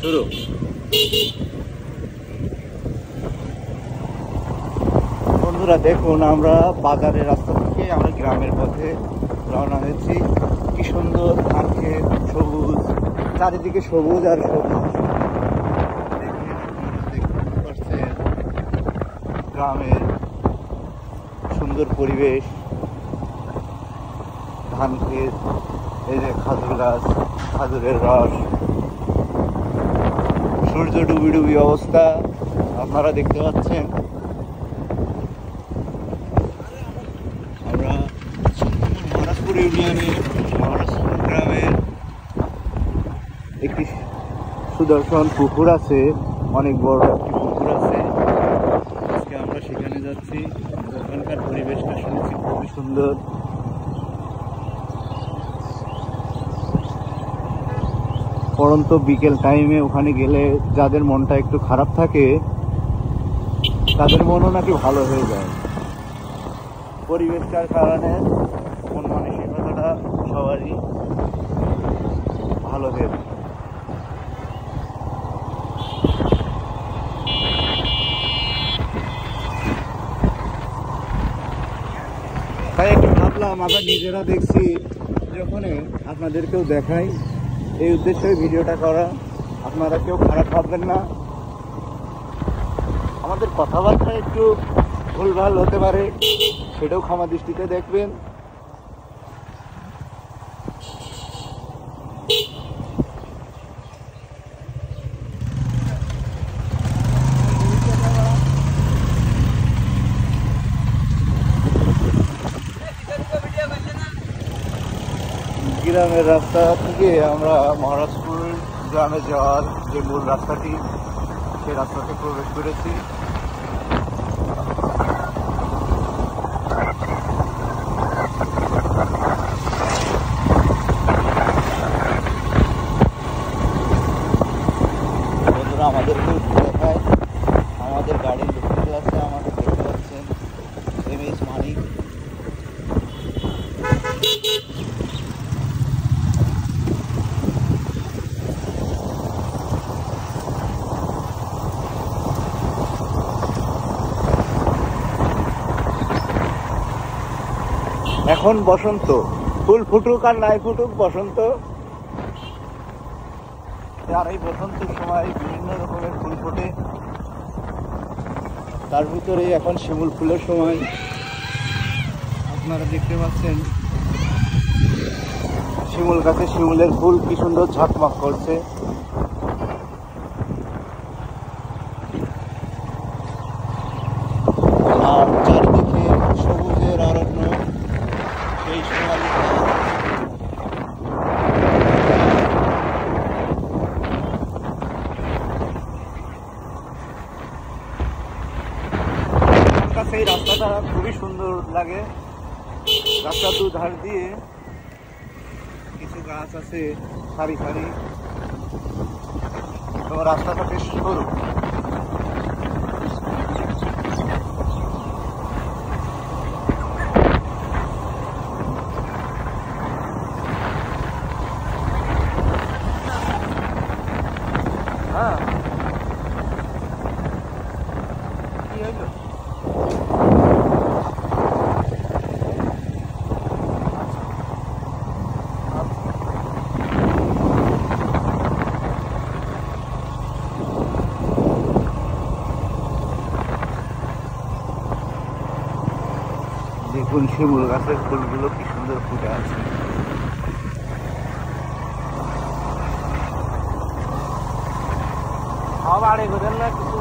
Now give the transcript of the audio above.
শুরু। বন্ধুরা দেখুন, আমরা বাজারের রাস্তা থেকে আমরা গ্রামের পথে রওনা দিচ্ছি। কি সুন্দর ধান ক্ষেত, সবুজ, চারিদিকে সবুজ আর সবুজ। দেখতে পাচ্ছেন গ্রামের সুন্দর পরিবেশ, ধান ক্ষেত, এই যে খাজুর গাছ, খাজুরের রস, সূর্য ডুবি ডুবি অবস্থা আপনারা দেখতে পাচ্ছেন। আমরা মহারাজপুর ইউনিয়নের মহারাজপুর গ্রামের একটি সুদর্শন পুকুর আছে, অনেক বড় একটি পুকুর আছে। আজকে আমরা সেখানে যাচ্ছি। ওখানকার পরিবেশটা শুনেছি খুবই সুন্দর। পরন্ত বিকেল টাইমে ওখানে গেলে যাদের মনটা একটু খারাপ থাকে তাদের মনও নাকি ভালো হয়ে যায়। পরিবেশটার কারণে মন মানসিকতাটা সবারই ভালো হয়ে যায়। তাই একটু ভাবলাম আমরা নিজেরা দেখছি যখন আপনাদেরকেও দেখাই, এই উদ্দেশ্যে ভিডিওটা করা। আপনারা কেউ খারাপ ভাববেন না। আমাদের কথাবার্তা একটু ভুলভাল হতে পারে, সেটাও ক্ষমা দৃষ্টিতে দেখবেন। গ্রামের রাস্তা থেকে আমরা মহারাজপুর গ্রামে যাওয়ার যে মূল রাস্তাটি, সেই রাস্তাতে প্রবেশ করেছি। বন্ধুরা আমাদেরকে দেখায়, আমাদের গাড়ির লক্ষ্য আছে, আমাদের দেখতে পাচ্ছেন এমএস মানিক। এখন বসন্ত, ফুল ফুটুক আর নাই ফুটুক, বসন্ত। আর এই বসন্তের সময় বিভিন্ন রকমের ফুল ফোটে, তার ভিতরে এখন শিমুল ফুলের সময়। আপনারা দেখতে পাচ্ছেন শিমুল গাছে শিমুলের ফুল কি সুন্দর ঝকমক করছে। আর চারিদিকে সবুজের অরণ্য, সেই সোনালি কাছে এই রাস্তাটা খুবই সুন্দর লাগে। রাস্তার দুধার দিয়ে কিছু গাছ আছে সারি সারি, এবং রাস্তাটা বেশ সরু। হ্যাঁ, কি হইলো? দেখুন শিমুল গাছের ফুলগুলো কি সুন্দর ফুটে আছে। আবার এগোবেন না কিছু।